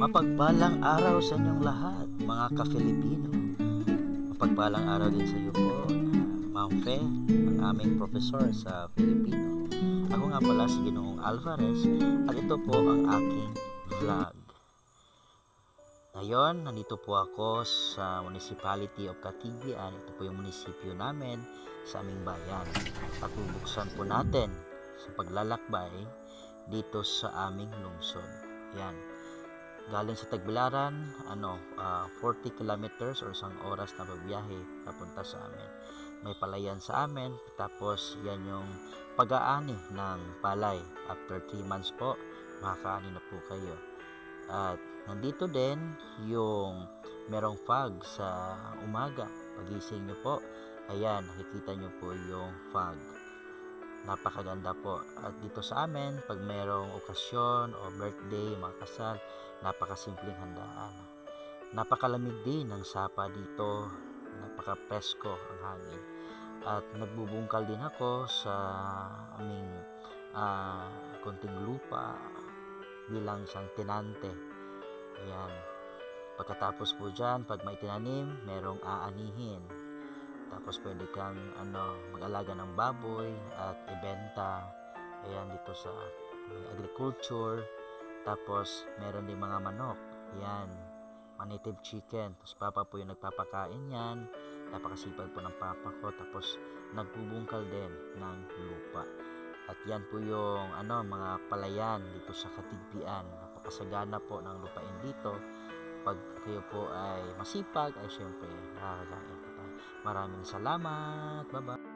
Mapagpalang araw sa inyong lahat, mga ka-Filipino. Mapagpalang araw din sa iyo po, Ma'am Fe, ang aming professor sa Filipino. Ako nga pala si Ginoong Alvarez at ito po ang aking vlog. Ngayon, nandito po ako sa Municipality of Catigbian. Ito po yung munisipyo namin sa aming bayan. At bubuksan po natin sa paglalakbay dito sa aming lungsod. Yan. Galing sa Tagbilaran, 40 kilometers or isang oras na babiyahe papunta sa amin. May palayan sa amin, tapos yan yung pag-aani ng palay. After 3 months po, makakaani na po kayo. At nandito din yung merong fog sa umaga. Pagising nyo po, ayan, nakikita nyo po yung fog. Napakaganda po. At dito sa amin, pag merong okasyon o birthday, mga kasal, napakasimpleng handaan. Napakalamig din ng sapa dito, napaka-presko ang hangin. At nagbubungkal din ako sa aming konting lupa bilang isang tinante. Ayan. Pagkatapos po dyan, pag may tinanim, merong aanihin. Tapos pwede kang mag-alaga ng baboy at ibenta. Ayan, dito sa agriculture. Tapos meron din mga manok. Ayan, native chicken. Tapos papa po yung nagpapakain yan. Napakasipag po ng papa ko. Tapos nagbubungkal din ng lupa. At yan po yung mga palayan dito sa Catigbian. Napakasagana po ng lupain dito. Pag kayo po ay masipag, ay syempre nakakakain po tayo. Maraming salamat. Bye-bye.